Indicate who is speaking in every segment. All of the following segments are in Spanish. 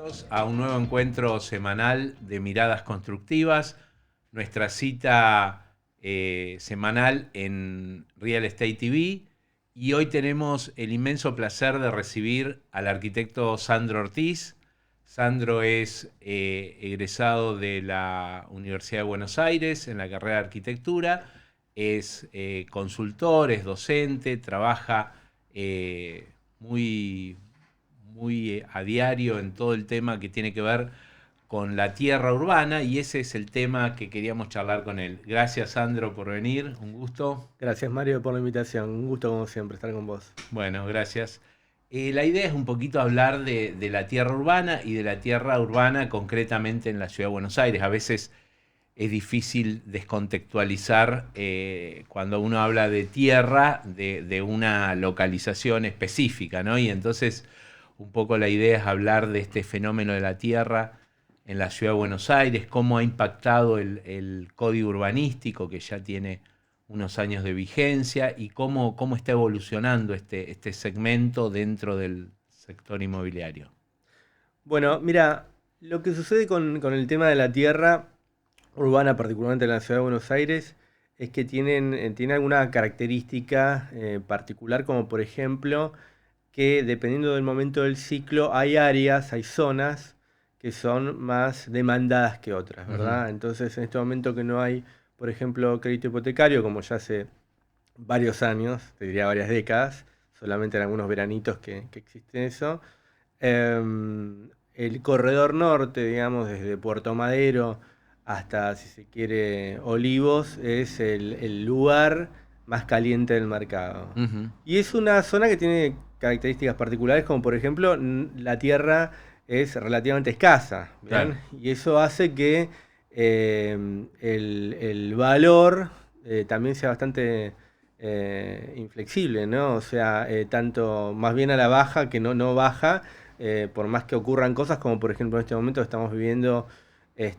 Speaker 1: Bienvenidos a un nuevo encuentro semanal de Miradas Constructivas, nuestra cita semanal en Real Estate TV, y hoy tenemos el inmenso placer de recibir al arquitecto Sandro Ortiz. Sandro es egresado de la Universidad de Buenos Aires en la carrera de arquitectura, es consultor, es docente, trabaja muy a diario en todo el tema que tiene que ver con la tierra urbana, y ese es el tema que queríamos charlar con él. Gracias, Sandro, por venir, un gusto.
Speaker 2: Gracias, Mario, por la invitación. Un gusto, como siempre, estar con vos.
Speaker 1: Bueno, gracias. La idea es un poquito hablar de la tierra urbana y de la tierra urbana concretamente en la ciudad de Buenos Aires. A veces es difícil descontextualizar cuando uno habla de tierra de una localización específica, ¿no? Y entonces un poco la idea es hablar de este fenómeno de la tierra en la ciudad de Buenos Aires, cómo ha impactado el código urbanístico, que ya tiene unos años de vigencia, y cómo está evolucionando este segmento dentro del sector inmobiliario.
Speaker 2: Bueno, mira, lo que sucede con el tema de la tierra urbana, particularmente en la ciudad de Buenos Aires, es que tiene alguna característica particular, como por ejemplo, que dependiendo del momento del ciclo, hay áreas, hay zonas que son más demandadas que otras,
Speaker 1: Ujú.
Speaker 2: ¿verdad? Entonces, en este momento que no hay, por ejemplo, crédito hipotecario, como ya hace varios años, te diría varias décadas, solamente en algunos veranitos que existe eso. El corredor norte, digamos, desde Puerto Madero hasta, si se quiere, Olivos, es el lugar más caliente del mercado.
Speaker 1: Ujú.
Speaker 2: Y es una zona que tiene características particulares, como por ejemplo, la tierra es relativamente escasa,
Speaker 1: Claro.
Speaker 2: ¿bien? Y eso hace que el valor también sea bastante inflexible, ¿no? O sea, tanto más bien a la baja que no baja, por más que ocurran cosas, como por ejemplo en este momento estamos viviendo si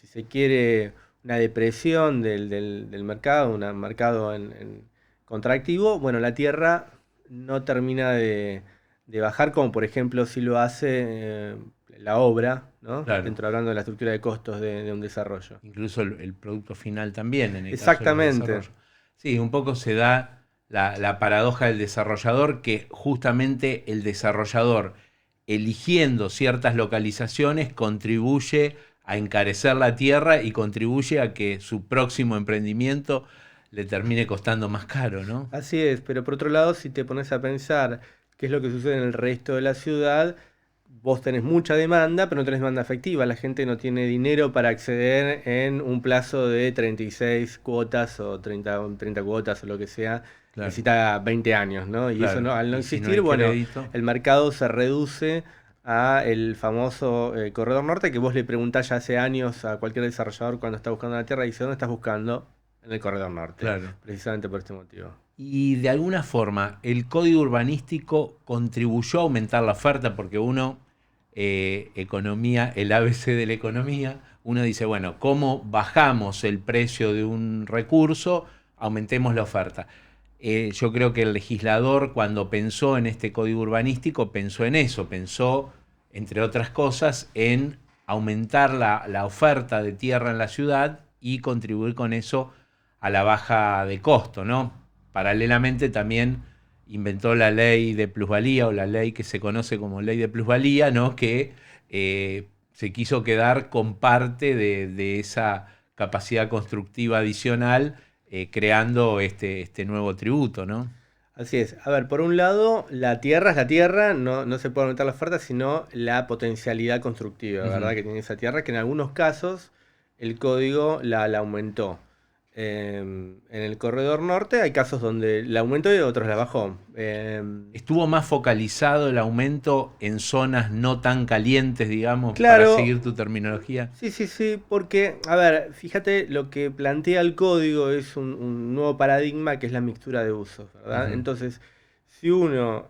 Speaker 2: se quiere, una depresión del mercado, un mercado en contractivo. Bueno, la tierra no termina de bajar, como por ejemplo si lo hace la obra, ¿no?
Speaker 1: Claro.
Speaker 2: Dentro hablando de la estructura de costos de un desarrollo.
Speaker 1: Incluso el producto final también, en el caso de los
Speaker 2: Exactamente.
Speaker 1: desarrollos. Sí, un poco se da la paradoja del desarrollador, que justamente el desarrollador, eligiendo ciertas localizaciones, contribuye a encarecer la tierra y contribuye a que su próximo emprendimiento le termine costando más caro, ¿no?
Speaker 2: Así es, pero por otro lado, si te pones a pensar qué es lo que sucede en el resto de la ciudad, vos tenés mucha demanda, pero no tenés demanda efectiva. La gente no tiene dinero para acceder en un plazo de 36 cuotas o 30 cuotas o lo que sea.
Speaker 1: Claro,
Speaker 2: Necesita 20 años, ¿no? Y eso
Speaker 1: claro.
Speaker 2: no, al no
Speaker 1: Y si no
Speaker 2: existir,
Speaker 1: hay
Speaker 2: bueno,
Speaker 1: crédito,
Speaker 2: el mercado se reduce a el famoso corredor norte, que vos le preguntás ya hace años a cualquier desarrollador cuando está buscando la tierra y dice, ¿dónde estás buscando? En el corredor norte,
Speaker 1: claro.
Speaker 2: precisamente por este motivo.
Speaker 1: Y de alguna forma, el código urbanístico contribuyó a aumentar la oferta, porque uno, economía, el ABC de la economía, uno dice, bueno, ¿cómo bajamos el precio de un recurso? Aumentemos la oferta. Yo creo que el legislador, cuando pensó en este código urbanístico, pensó en eso, pensó, entre otras cosas, en aumentar la oferta de tierra en la ciudad y contribuir con eso a la baja de costo, ¿no? Paralelamente también inventó la ley de plusvalía, o la ley que se conoce como ley de plusvalía, ¿no? Que se quiso quedar con parte de esa capacidad constructiva adicional, creando este nuevo tributo, ¿no?
Speaker 2: Así es. A ver, por un lado, la tierra es la tierra, no se puede aumentar la oferta, sino la potencialidad constructiva, ¿verdad?
Speaker 1: Ujú.
Speaker 2: Que tiene esa tierra, que en algunos casos el código la aumentó. En el corredor norte hay casos donde la aumentó y otros la bajó.
Speaker 1: Estuvo más focalizado el aumento en zonas no tan calientes, digamos, para
Speaker 2: Claro,
Speaker 1: seguir tu terminología.
Speaker 2: sí, sí, sí, porque, a ver, fíjate, lo que plantea el código es un nuevo paradigma que es la mixtura de usos, ¿verdad?
Speaker 1: Ujú.
Speaker 2: Entonces, si uno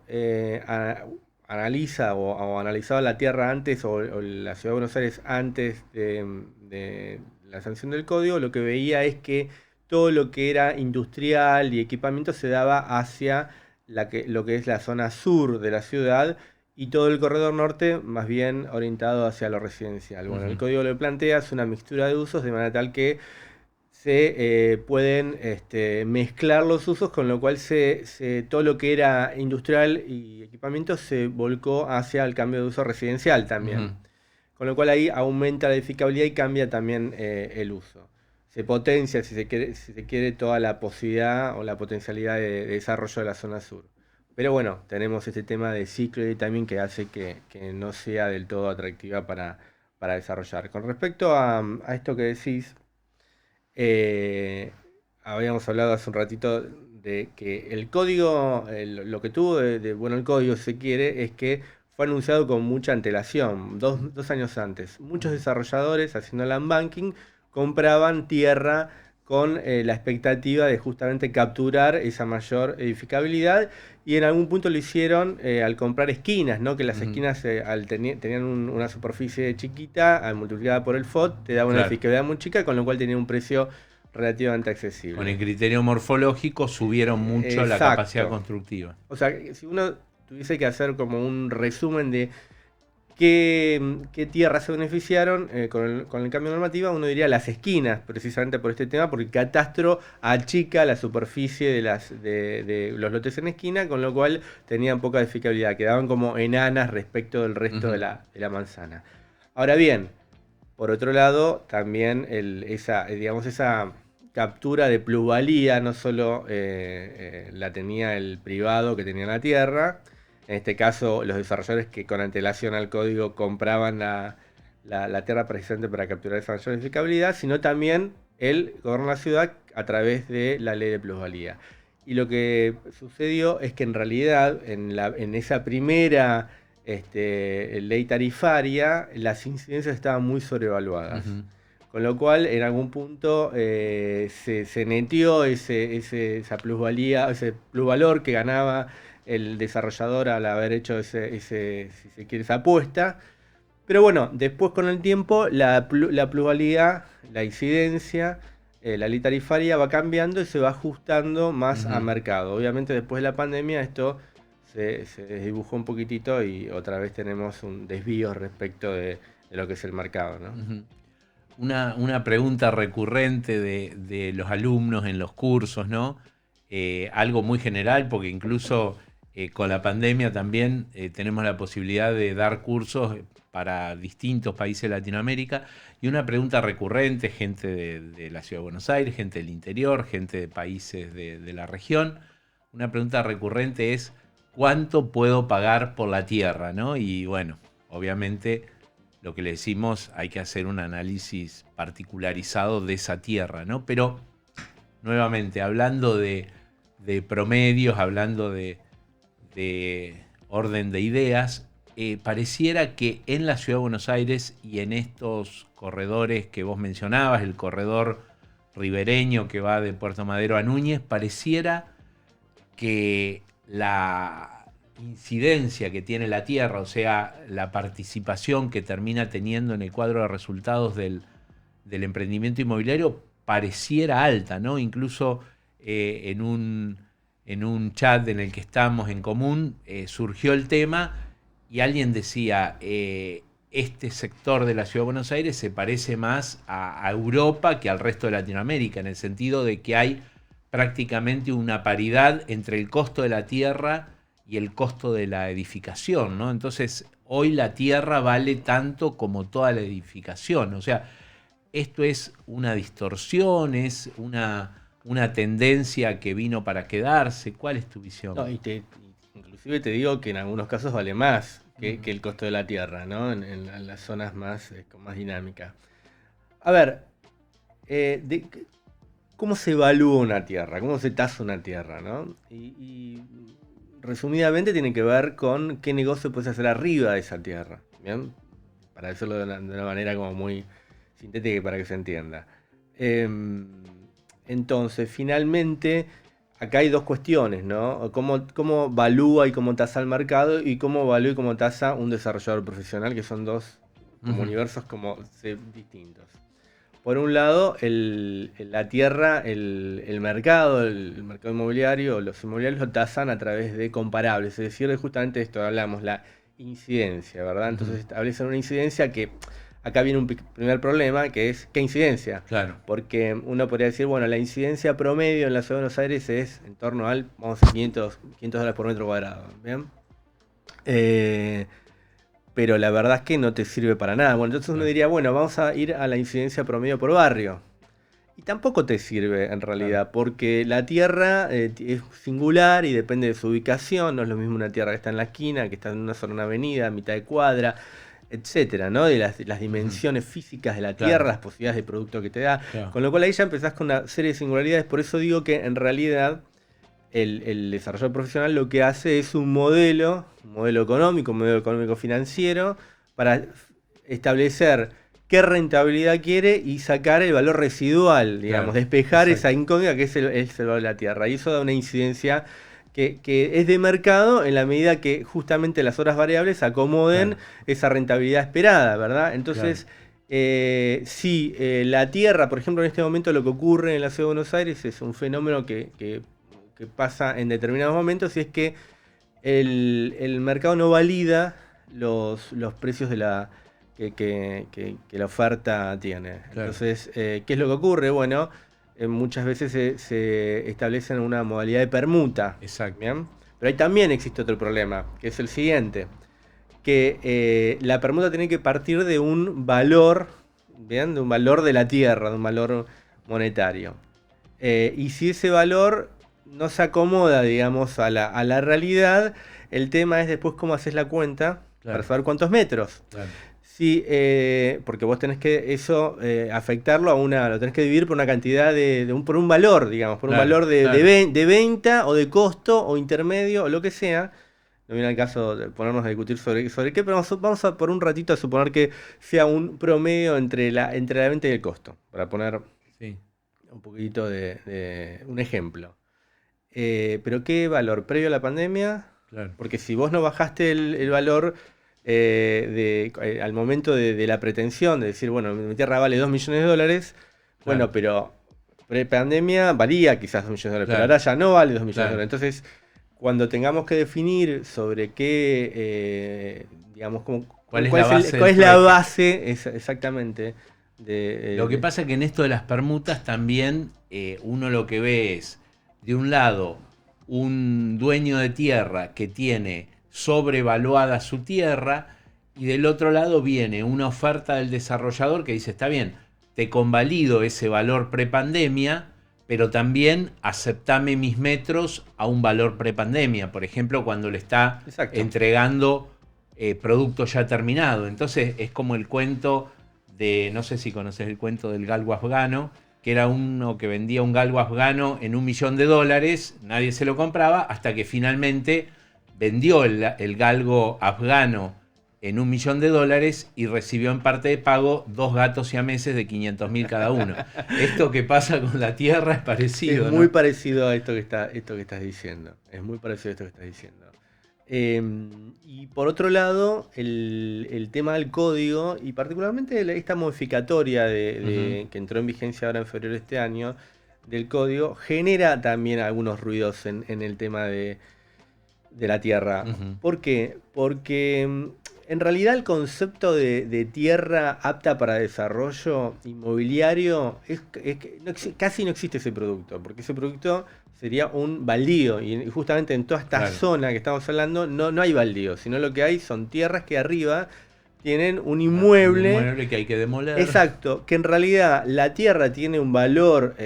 Speaker 2: analiza o analizaba la Tierra antes o la Ciudad de Buenos Aires antes de la sanción del código, lo que veía es que todo lo que era industrial y equipamiento se daba hacia lo que es la zona sur de la ciudad, y todo el corredor norte más bien orientado hacia lo residencial. Bueno, el código lo plantea, es una mixtura de usos de manera tal que se pueden mezclar los usos, con lo cual todo lo que era industrial y equipamiento se volcó hacia el cambio de uso residencial también. Con lo cual ahí aumenta la edificabilidad y cambia también el uso. Se potencia, si se quiere, toda la posibilidad o la potencialidad de desarrollo de la zona sur. Pero bueno, tenemos este tema de ciclo y también que hace que no sea del todo atractiva para desarrollar. Con respecto a esto que decís, eh, habíamos hablado hace un ratito de que el código, lo que tuvo bueno, el código, si se quiere, es que fue anunciado con mucha antelación, dos años antes. Muchos desarrolladores haciendo land banking compraban tierra con la expectativa de justamente capturar esa mayor edificabilidad, y en algún punto lo hicieron al comprar esquinas, ¿no? Que las esquinas tenían una superficie chiquita, al multiplicada por el FOT, te daba una
Speaker 1: Claro.
Speaker 2: edificabilidad muy chica, con lo cual tenía un precio relativamente
Speaker 1: Con
Speaker 2: accesible.
Speaker 1: el criterio morfológico subieron mucho la capacidad
Speaker 2: Exacto.
Speaker 1: constructiva.
Speaker 2: O sea, si uno tuviese que hacer como un resumen de qué tierras se beneficiaron con el cambio normativo, uno diría las esquinas, precisamente por este tema, porque el catastro achica la superficie de los lotes en esquina, con lo cual tenían poca edificabilidad, quedaban como enanas respecto del resto de la manzana. Ahora bien, por otro lado, también esa captura de plusvalía no solo la tenía el privado que tenía la tierra. En este caso, los desarrolladores que con antelación al código compraban la tierra precisamente para capturar esa mayor edificabilidad, sino también el gobierno de la ciudad a través de la ley de plusvalía. Y lo que sucedió es que en realidad en esa primera ley tarifaria, las incidencias estaban muy sobrevaluadas. Con lo cual, en algún punto se neteó esa plusvalía, ese plusvalor que ganaba el desarrollador al haber hecho si se quiere, esa apuesta. Pero bueno, después con el tiempo la plusvalía, la incidencia, la ley tarifaria va cambiando y se va ajustando más a mercado. Obviamente después de la pandemia esto se desdibujó un poquitito y otra vez tenemos un desvío respecto de lo que es el mercado, ¿no?
Speaker 1: Una pregunta recurrente de los alumnos en los cursos, ¿no? Algo muy general, porque incluso con la pandemia también tenemos la posibilidad de dar cursos para distintos países de Latinoamérica. Y una pregunta recurrente, gente de la Ciudad de Buenos Aires, gente del interior, gente de países de la región. Una pregunta recurrente es, ¿cuánto puedo pagar por la tierra, ¿no? Y bueno, obviamente lo que le decimos, hay que hacer un análisis particularizado de esa tierra, ¿no? Pero, nuevamente, hablando de promedios, hablando de orden de ideas, pareciera que en la Ciudad de Buenos Aires y en estos corredores que vos mencionabas, el corredor ribereño que va de Puerto Madero a Núñez, pareciera que la incidencia que tiene la tierra, o sea, la participación que termina teniendo en el cuadro de resultados del emprendimiento inmobiliario pareciera alta, ¿no? Incluso en un chat en el que estamos en común surgió el tema y alguien decía, este sector de la Ciudad de Buenos Aires se parece más a Europa que al resto de Latinoamérica, en el sentido de que hay prácticamente una paridad entre el costo de la tierra y el costo de la edificación, ¿no? Entonces, hoy la tierra vale tanto como toda la edificación. O sea, esto es una distorsión, es una tendencia que vino para quedarse. ¿Cuál es tu visión?
Speaker 2: No, inclusive te digo que en algunos casos vale más que el costo de la tierra, ¿no? En las zonas con más dinámica. A ver, ¿cómo se evalúa una tierra? ¿Cómo se tasa una tierra, no? Y resumidamente tiene que ver con qué negocio puedes hacer arriba de esa tierra, ¿bien? Para decirlo de una manera como muy sintética y para que se entienda. Entonces, finalmente, acá hay dos cuestiones, ¿no? ¿Cómo evalúa y cómo tasa el mercado y cómo evalúa y cómo tasa un desarrollador profesional, que son dos como universos como distintos. Por un lado, la tierra, el mercado inmobiliario, los inmobiliarios lo tasan a través de comparables, es decir, justamente esto, hablamos, la incidencia, ¿verdad? Entonces establecen una incidencia que acá viene un primer problema, que es ¿qué incidencia?
Speaker 1: Claro.
Speaker 2: Porque uno podría decir, bueno, la incidencia promedio en la ciudad de Buenos Aires es en torno al, vamos a decir, $500 por metro cuadrado, ¿bien? Pero la verdad es que no te sirve para nada. Bueno, entonces uno diría, bueno, vamos a ir a la incidencia promedio por barrio. Y tampoco te sirve en realidad, porque la tierra es singular y depende de su ubicación. No es lo mismo una tierra que está en la esquina, que está en una zona, una avenida, a mitad de cuadra, etcétera, ¿no? De las dimensiones físicas de la tierra, las posibilidades de producto que te da. Con lo cual ahí ya empezás con una serie de singularidades. Por eso digo que en realidad el desarrollo profesional lo que hace es un modelo económico, un modelo económico financiero, para establecer qué rentabilidad quiere y sacar el valor residual, digamos, despejar esa incógnita que es el valor de la tierra. Y eso da una incidencia que es de mercado en la medida que justamente las otras variables acomoden esa rentabilidad esperada, ¿verdad? Entonces, si la tierra, por ejemplo, en este momento lo que ocurre en la ciudad de Buenos Aires es un fenómeno que pasa en determinados momentos, y es que el mercado no valida los precios de que la oferta tiene. Claro. Entonces, ¿qué es lo que ocurre? Bueno, muchas veces se establece una modalidad de permuta.
Speaker 1: Exacto.
Speaker 2: ¿Bien? Pero ahí también existe otro problema, que es el siguiente, que la permuta tiene que partir de un valor, ¿bien? De un valor de la tierra, de un valor monetario. Y si ese valor no se acomoda, digamos, a la realidad, el tema es después cómo haces la cuenta para saber cuántos metros. Claro. Sí, porque vos tenés que eso afectarlo lo tenés que dividir por una cantidad por un valor, digamos, por un valor de venta o de costo o intermedio o lo que sea. No viene al caso de ponernos a discutir sobre qué, pero vamos a por un ratito a suponer que sea un promedio entre la venta y el costo, para poner un poquito de un ejemplo. Pero ¿qué valor? ¿Previo a la pandemia? Claro. Porque si vos no bajaste el valor al momento de la pretensión, de decir, bueno, mi tierra vale $2 millones, bueno, pero pre-pandemia valía quizás $2 millones, pero ahora ya no vale $2 millones. Entonces, cuando tengamos que definir sobre qué, digamos, cuál es la base exactamente.
Speaker 1: Lo que pasa es que en esto de las permutas también uno lo que ve es, de un lado, un dueño de tierra que tiene sobrevaluada su tierra, y del otro lado viene una oferta del desarrollador que dice, está bien, te convalido ese valor prepandemia, pero también aceptame mis metros a un valor prepandemia, por ejemplo, cuando le está entregando producto ya terminado. Entonces es como el cuento de, no sé si conoces el cuento del galgo afgano, que era uno que vendía un galgo afgano en $1 millón, nadie se lo compraba, hasta que finalmente vendió el galgo afgano en $1 millón y recibió en parte de pago 2 gatos siameses de 500.000 cada uno. Esto que pasa con la tierra es parecido.
Speaker 2: Es muy parecido a esto que estás diciendo. Es muy parecido a esto que estás diciendo. Y por otro lado, el tema del código, y particularmente esta modificatoria que entró en vigencia ahora en febrero de este año, del código, genera también algunos ruidos en el tema de la tierra. ¿Por qué? Porque en realidad el concepto de tierra apta para desarrollo inmobiliario casi no existe ese producto, porque ese producto sería un baldío, y justamente en toda esta zona que estamos hablando no hay baldío, sino lo que hay son tierras que arriba tienen un inmueble.
Speaker 1: Un inmueble que hay que demoler.
Speaker 2: Exacto, que en realidad la tierra tiene un valor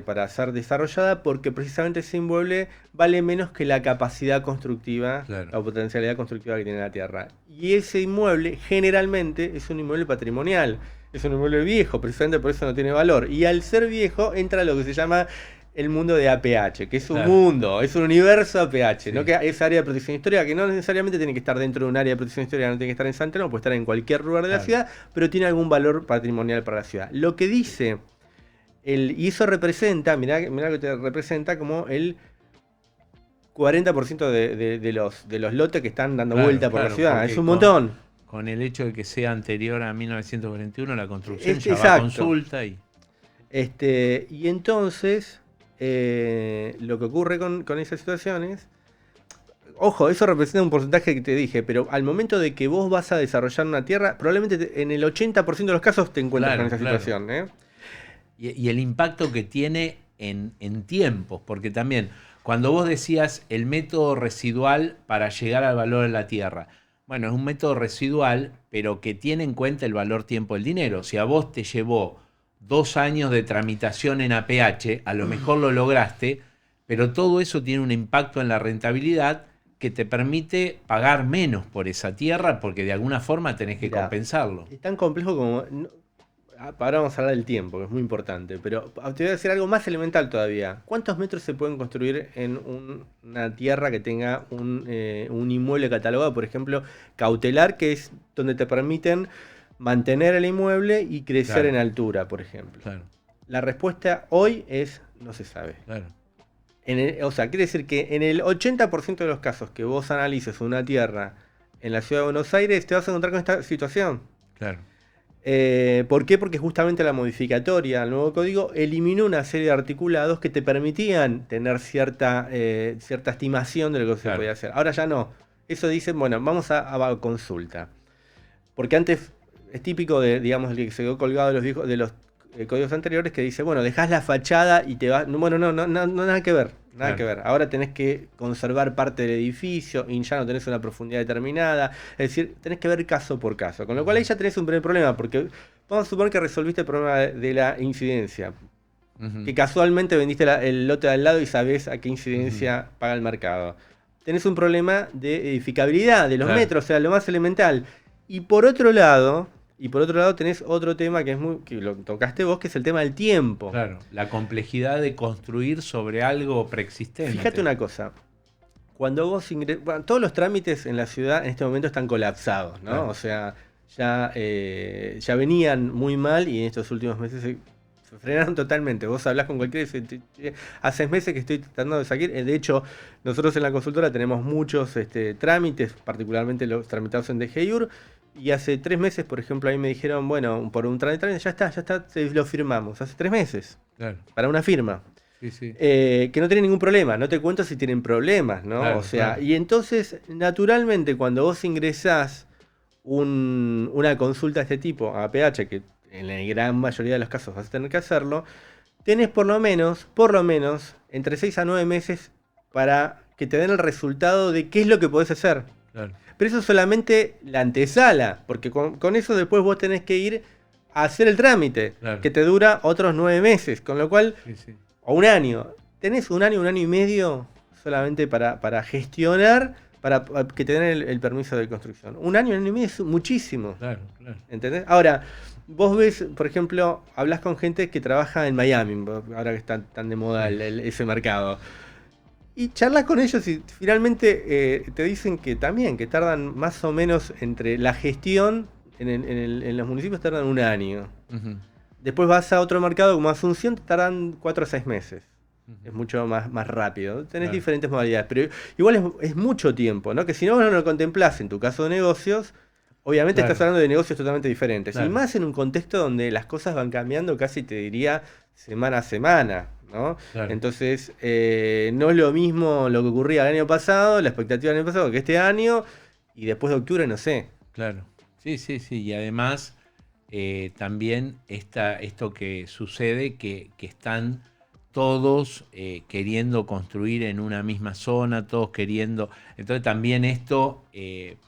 Speaker 2: para ser desarrollada, porque precisamente ese inmueble vale menos que la capacidad constructiva, la potencialidad constructiva que tiene la tierra. Y ese inmueble generalmente es un inmueble patrimonial, es un inmueble viejo, precisamente por eso no tiene valor. Y al ser viejo entra lo que se llama el mundo de APH, que es un mundo, es un universo APH, ¿no? Que es área de protección histórica, que no necesariamente tiene que estar dentro de un área de protección histórica, no tiene que estar en San Telmo, puede estar en cualquier lugar de la ciudad, pero tiene algún valor patrimonial para la ciudad. Lo que dice, y eso representa, mirá lo que te representa como el 40% de los lotes que están dando vuelta por la ciudad, es un montón.
Speaker 1: Con el hecho de que sea anterior a 1941, la construcción ya va a consulta y entonces...
Speaker 2: lo que ocurre con esas situaciones, Ojo, eso representa un porcentaje que te dije, pero al momento de que vos vas a desarrollar una tierra, probablemente en el 80% de los casos te encuentres con
Speaker 1: Claro,
Speaker 2: esa
Speaker 1: claro.
Speaker 2: situación, ¿eh?
Speaker 1: Y el impacto que tiene en tiempos, porque también cuando vos decías el método residual para llegar al valor de la tierra, bueno, es un método residual, pero que tiene en cuenta el valor tiempo del dinero. Si a vos te llevó 2 años de tramitación en APH, a lo mejor lo lograste, pero todo eso tiene un impacto en la rentabilidad que te permite pagar menos por esa tierra porque de alguna forma tenés que
Speaker 2: Mira,
Speaker 1: compensarlo.
Speaker 2: es tan complejo como... ahora vamos a hablar del tiempo, que es muy importante, pero te voy a decir algo más elemental todavía. ¿Cuántos metros se pueden construir en una tierra que tenga un inmueble catalogado, por ejemplo, cautelar, que es donde te permiten mantener el inmueble y crecer en
Speaker 1: Claro,
Speaker 2: altura, por ejemplo?
Speaker 1: claro,
Speaker 2: La respuesta hoy es no se sabe.
Speaker 1: claro,
Speaker 2: O sea, quiere decir que en el 80% de los casos que vos analices una tierra en la ciudad de Buenos Aires, te vas a encontrar con esta situación.
Speaker 1: claro.
Speaker 2: ¿Por qué? Porque justamente la modificatoria al nuevo código eliminó una serie de articulados que te permitían tener cierta estimación de lo que se
Speaker 1: Claro.
Speaker 2: podía hacer. Ahora ya no. Eso dicen, bueno, vamos a consulta. Porque antes es típico de, digamos, el que se quedó colgado de los códigos anteriores que dice, bueno, dejás la fachada y te vas. Bueno, no, nada que ver. Nada que
Speaker 1: Claro.
Speaker 2: ver. Ahora tenés que conservar parte del edificio y ya no tenés una profundidad determinada. Es decir, tenés que ver caso por caso. Con lo cual ahí ya tenés un primer problema, porque vamos a suponer que resolviste el problema de la incidencia.
Speaker 1: Ujú,
Speaker 2: Que casualmente vendiste el lote de al lado y sabés a qué
Speaker 1: ujú.
Speaker 2: incidencia paga el mercado. Tenés un problema de edificabilidad de los
Speaker 1: Claro,
Speaker 2: metros, o sea, lo más elemental. Y por otro lado, tenés otro tema que lo tocaste vos, que es el tema del tiempo.
Speaker 1: claro. La complejidad de construir sobre algo
Speaker 2: Fíjate
Speaker 1: preexistente.
Speaker 2: una cosa, cuando vos ingresas, bueno, todos los trámites en la ciudad en este momento están colapsados, ¿no?
Speaker 1: Claro,
Speaker 2: O sea, ya venían muy mal y en estos últimos meses se frenaron totalmente. Vos hablás con cualquiera y dice, hace meses que estoy tratando de salir. De hecho, nosotros en la consultora tenemos muchos trámites, particularmente los tramitados en DGIUR. Y hace 3 meses, por ejemplo, ahí me dijeron, bueno, por un trámite, ya está, lo firmamos. Hace 3 meses,
Speaker 1: claro.
Speaker 2: para una firma.
Speaker 1: Sí, sí.
Speaker 2: Que no tienen ningún problema, no te cuento si tienen problemas, ¿no? O
Speaker 1: Claro,
Speaker 2: sea,
Speaker 1: claro.
Speaker 2: y entonces, naturalmente, cuando vos ingresás una consulta de este tipo a APH, que en la gran mayoría de los casos vas a tener que hacerlo, tenés por lo menos, entre 6 a 9 meses para que te den el resultado de qué es lo que podés hacer.
Speaker 1: Claro,
Speaker 2: Pero eso es solamente la antesala, porque con eso después vos tenés que ir a hacer el trámite,
Speaker 1: claro.
Speaker 2: que te dura otros 9 meses, con lo cual
Speaker 1: Sí, sí.
Speaker 2: o un año. Tenés un año y medio solamente para gestionar, para que te den el permiso de construcción. Un año y medio es muchísimo.
Speaker 1: Claro, claro.
Speaker 2: ¿Entendés? Ahora, vos ves, por ejemplo, hablas con gente que trabaja en Miami, ahora que está tan de moda
Speaker 1: Sí.
Speaker 2: ese mercado. Y charlas con ellos y finalmente te dicen que también, que tardan más o menos entre la gestión en los municipios tardan un año.
Speaker 1: Ujú,
Speaker 2: Después vas a otro mercado como Asunción, te tardan 4 o 6 meses. Es
Speaker 1: ujú.
Speaker 2: mucho más rápido. Tenés
Speaker 1: Claro,
Speaker 2: diferentes modalidades, pero igual es mucho tiempo, ¿no? Que si no lo contemplás en tu caso de negocios, obviamente estás
Speaker 1: claro,
Speaker 2: hablando de negocios totalmente diferentes. Y
Speaker 1: claro,
Speaker 2: más en un contexto donde las cosas van cambiando casi te diría semana a semana, ¿no?
Speaker 1: claro.
Speaker 2: Entonces, no es lo mismo lo que ocurría el año pasado, la expectativa del año pasado que este año, y después de octubre no sé.
Speaker 1: Claro. Sí, sí, sí. Y además también esto que sucede, que están todos queriendo construir en una misma zona, todos queriendo. Entonces también esto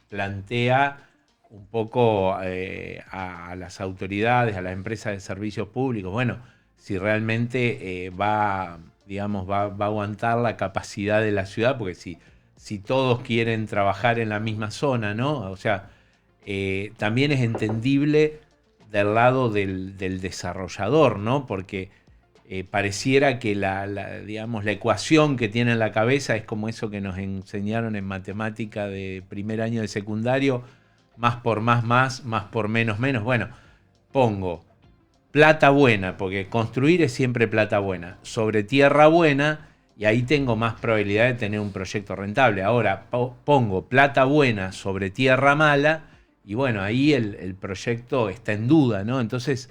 Speaker 1: plantea un poco a las autoridades, a las empresas de servicios públicos, bueno, si realmente digamos, va a aguantar la capacidad de la ciudad, porque si todos quieren trabajar en la misma zona, ¿no? O sea, también es entendible del lado del desarrollador, ¿no? Porque pareciera que digamos, la ecuación que tiene en la cabeza es como eso que nos enseñaron en matemática de primer año de secundario, más por más por menos menos. Bueno, pongo plata buena, porque construir es siempre plata buena, sobre tierra buena, y ahí tengo más probabilidad de tener un proyecto rentable. Ahora pongo plata buena sobre tierra mala, y bueno, ahí el proyecto está en duda, ¿no? Entonces,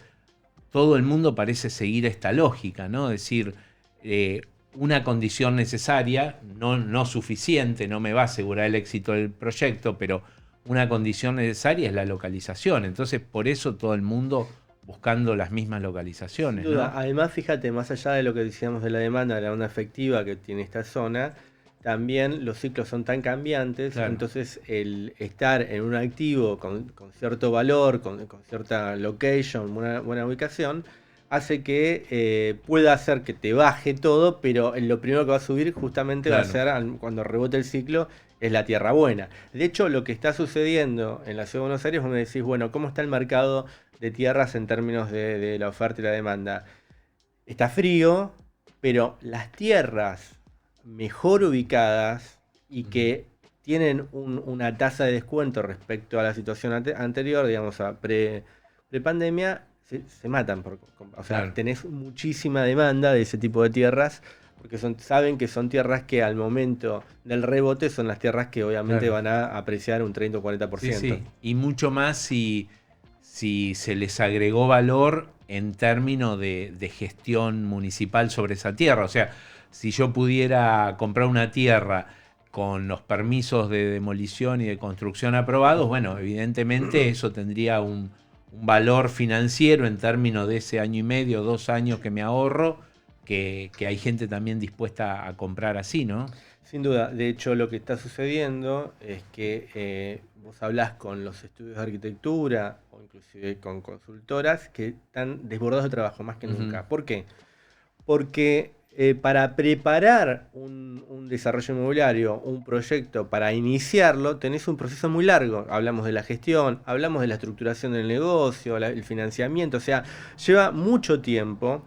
Speaker 1: todo el mundo parece seguir esta lógica, ¿no? Es decir, eh, una condición necesaria, no suficiente, no me va a asegurar el éxito del proyecto, pero una condición necesaria es la localización. Entonces, por eso todo el mundo buscando las mismas
Speaker 2: Sin
Speaker 1: localizaciones,
Speaker 2: duda.
Speaker 1: ¿no?
Speaker 2: Además, fíjate, más allá de lo que decíamos de la demanda, de la onda efectiva que tiene esta zona, también los ciclos son tan cambiantes,
Speaker 1: Claro,
Speaker 2: entonces el estar en un activo con cierto valor, con cierta location, buena ubicación, hace que pueda hacer que te baje todo, pero lo primero que va a subir justamente va a
Speaker 1: claro.
Speaker 2: ser cuando rebote el ciclo, es la tierra buena. De hecho, lo que está sucediendo en la ciudad de Buenos Aires, vos me decís, bueno, ¿cómo está el mercado de tierras en términos de la oferta y la demanda? Está frío, pero las tierras mejor ubicadas y
Speaker 1: Ujú.
Speaker 2: que tienen una tasa de descuento respecto a la situación anterior, digamos, a pre-pandemia, se matan. O sea,
Speaker 1: Claro,
Speaker 2: tenés muchísima demanda de ese tipo de tierras, porque saben que son tierras que al momento del rebote son las tierras que obviamente
Speaker 1: claro.
Speaker 2: van a apreciar un 30 o
Speaker 1: Sí,
Speaker 2: 40%.
Speaker 1: sí. Y mucho más si se les agregó valor en términos de gestión municipal sobre esa tierra. O sea, si yo pudiera comprar una tierra con los permisos de demolición y de construcción aprobados, bueno, evidentemente eso tendría un valor financiero en términos de ese año y medio, 2 años que me ahorro, que hay gente también dispuesta a comprar así, ¿no?
Speaker 2: Sin duda, de hecho lo que está sucediendo es que vos hablás con los estudios de arquitectura o inclusive con consultoras que están desbordados de trabajo más que
Speaker 1: Ujú.
Speaker 2: nunca. ¿Por qué? Porque para preparar un desarrollo inmobiliario, un proyecto, para iniciarlo, tenés un proceso muy largo. Hablamos de la gestión, hablamos de la estructuración del negocio, el financiamiento, o sea, lleva mucho tiempo.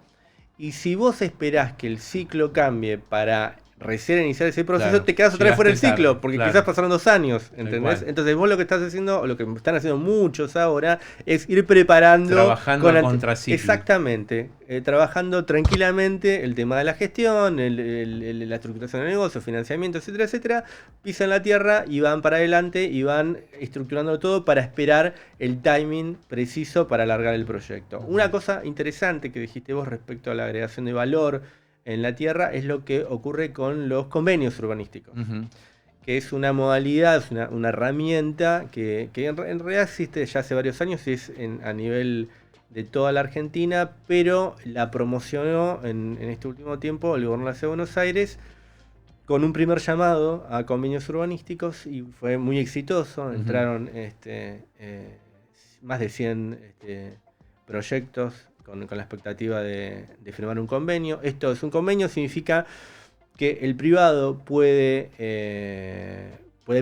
Speaker 2: Y si vos esperás que el ciclo cambie para recién iniciar ese proceso,
Speaker 1: Claro,
Speaker 2: te quedas otra vez fuera
Speaker 1: llegaste
Speaker 2: del ciclo,
Speaker 1: tarde,
Speaker 2: porque quizás
Speaker 1: claro,
Speaker 2: pasaron 2 años,
Speaker 1: tal
Speaker 2: ¿entendés?
Speaker 1: cual.
Speaker 2: Entonces vos lo que estás haciendo, o lo que están haciendo muchos ahora, es ir preparando
Speaker 1: Trabajando a contraciclo.
Speaker 2: exactamente, trabajando tranquilamente el tema de la gestión, la estructuración del negocio, financiamiento, etcétera, etcétera, pisan la tierra y van para adelante y van estructurando todo para esperar el timing preciso para alargar el proyecto.
Speaker 1: Ujú.
Speaker 2: Una cosa interesante que dijiste vos respecto a la agregación de valor en la tierra es lo que ocurre con los convenios urbanísticos,
Speaker 1: Ujú.
Speaker 2: que es una modalidad, es una herramienta que en realidad existe ya hace varios años y es a nivel de toda la Argentina, pero la promocionó en este último tiempo el gobierno de la Ciudad de Buenos Aires con un primer llamado a convenios urbanísticos y fue muy exitoso.
Speaker 1: Ujú.
Speaker 2: Entraron más de 100 proyectos con la expectativa de firmar un convenio. Esto es un convenio, significa que el privado puede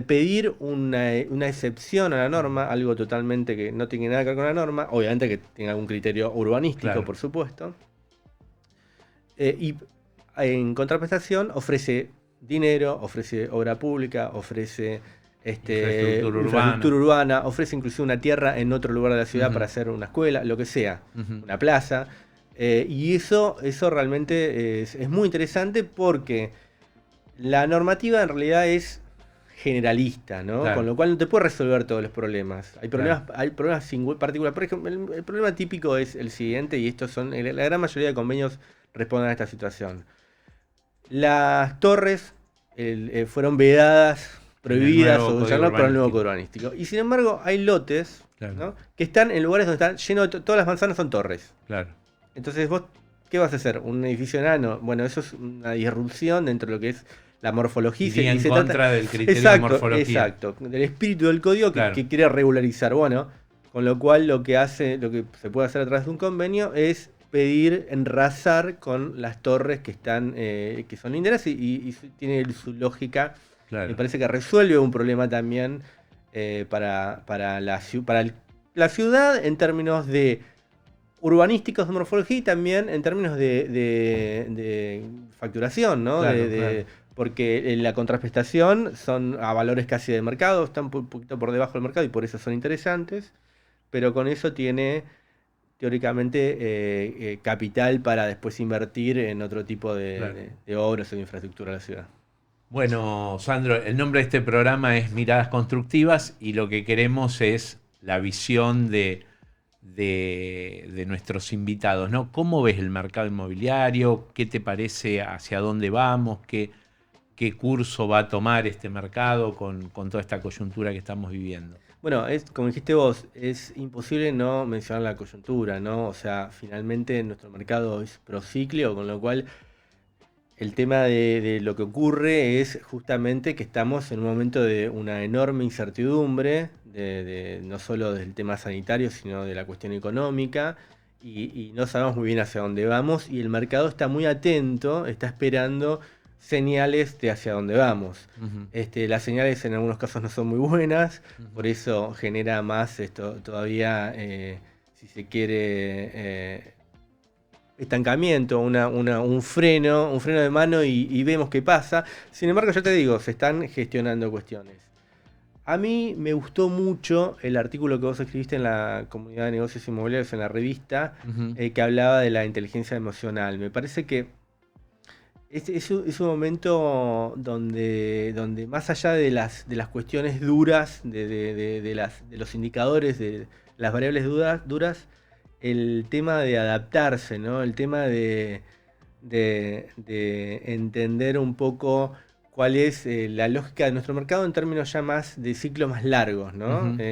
Speaker 2: pedir una excepción a la norma, algo totalmente que no tiene nada que ver con la norma, obviamente que tenga algún criterio urbanístico,
Speaker 1: Claro.
Speaker 2: por supuesto, y en contraprestación ofrece dinero, ofrece obra pública, ofrece
Speaker 1: Infraestructura
Speaker 2: infraestructura
Speaker 1: urbana.
Speaker 2: urbana, ofrece inclusive una tierra en otro lugar de la ciudad para
Speaker 1: Ujú.
Speaker 2: hacer una escuela, lo que sea,
Speaker 1: Ujú.
Speaker 2: una plaza. Y eso realmente es muy interesante porque la normativa en realidad es generalista, ¿no? Con
Speaker 1: Claro,
Speaker 2: lo cual no te puede resolver todos los problemas.
Speaker 1: claro.
Speaker 2: Hay problemas particulares. Por ejemplo, el problema típico es el siguiente, y estos son, la gran mayoría de convenios responden a esta situación. Las torres fueron vedadas,
Speaker 1: En el
Speaker 2: prohibidas
Speaker 1: nuevo
Speaker 2: o ya
Speaker 1: código
Speaker 2: no por el nuevo código
Speaker 1: urbanístico.
Speaker 2: urbanístico. Y sin embargo, hay lotes,
Speaker 1: Claro,
Speaker 2: ¿no?, que están en lugares donde están llenos todas las manzanas son torres.
Speaker 1: claro.
Speaker 2: Entonces vos, ¿qué vas a hacer? ¿Un edificio enano? Bueno, eso es una disrupción dentro de lo que es la morfología
Speaker 1: Iría
Speaker 2: y
Speaker 1: en
Speaker 2: se trata...
Speaker 1: contra del criterio de
Speaker 2: Exacto,
Speaker 1: morfología.
Speaker 2: exacto. Del espíritu del código
Speaker 1: Claro.
Speaker 2: que quiere regularizar. Bueno, con lo cual lo que se puede hacer a través de un convenio es pedir enrazar con las torres que están, que son linderas y tiene su lógica. Me
Speaker 1: Claro.
Speaker 2: parece que resuelve un problema también para la ciudad en términos de urbanísticos de morfología y también en términos de facturación, ¿no?
Speaker 1: Claro, claro.
Speaker 2: Porque la contraprestación son a valores casi de mercado, están un poquito por debajo del mercado y por eso son interesantes, pero con eso tiene teóricamente capital para después invertir en otro tipo
Speaker 1: Claro.
Speaker 2: de obras o de infraestructura de la ciudad.
Speaker 1: Bueno, Sandro, el nombre de este programa es Miradas Constructivas y lo que queremos es la visión de nuestros invitados, ¿no? ¿Cómo ves el mercado inmobiliario? ¿Qué te parece hacia dónde vamos? ¿Qué curso va a tomar este mercado con toda esta coyuntura que estamos viviendo?
Speaker 2: Bueno, como dijiste vos, es imposible no mencionar la coyuntura, ¿no? O sea, finalmente nuestro mercado es procíclico, con lo cual el tema de lo que ocurre es justamente que estamos en un momento de una enorme incertidumbre, no solo del tema sanitario, sino de la cuestión económica, y no sabemos muy bien hacia dónde vamos, y el mercado está muy atento, está esperando señales de hacia dónde vamos.
Speaker 1: Ujú,
Speaker 2: Las señales en algunos casos no son muy buenas, por
Speaker 1: ujú.
Speaker 2: eso genera más esto todavía, si se quiere, estancamiento, un freno de mano y vemos qué pasa. Sin embargo, yo te digo, se están gestionando cuestiones. A mí me gustó mucho el artículo que vos escribiste en la comunidad de negocios inmobiliarios en la revista,
Speaker 1: Ujú,
Speaker 2: que hablaba de la inteligencia emocional. Me parece que es un momento donde más allá de las cuestiones duras, de los indicadores, de las variables duras, el tema de adaptarse, ¿no? El tema de entender un poco cuál es la lógica de nuestro mercado en términos ya más de ciclos más largos, ¿no?
Speaker 1: ujú,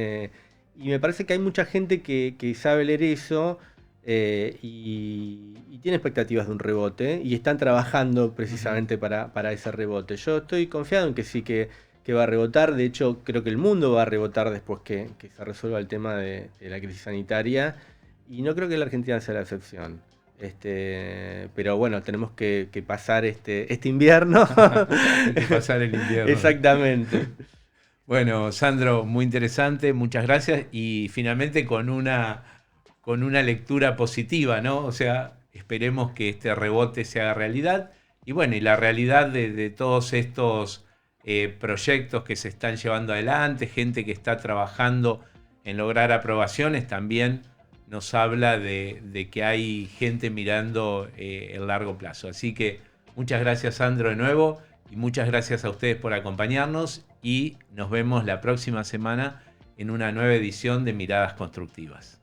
Speaker 2: Y me parece que hay mucha gente que sabe leer eso, y tiene expectativas de un rebote y están trabajando
Speaker 1: ujú.
Speaker 2: precisamente para ese rebote. Yo estoy confiado en que sí que va a rebotar. De hecho, creo que el mundo va a rebotar después que se resuelva el tema de la crisis sanitaria. Y no creo que la Argentina sea la excepción. Pero bueno, tenemos que pasar este invierno.
Speaker 1: Hay que pasar el invierno.
Speaker 2: Exactamente.
Speaker 1: Bueno, Sandro, muy interesante, muchas gracias. Y finalmente con una lectura positiva, ¿no? O sea, esperemos que este rebote se haga realidad. Y bueno, y la realidad de todos estos proyectos que se están llevando adelante, gente que está trabajando en lograr aprobaciones, también nos habla de que hay gente mirando el largo plazo. Así que muchas gracias, Sandro, de nuevo. Y muchas gracias a ustedes por acompañarnos y nos vemos la próxima semana en una nueva edición de Miradas Constructivas.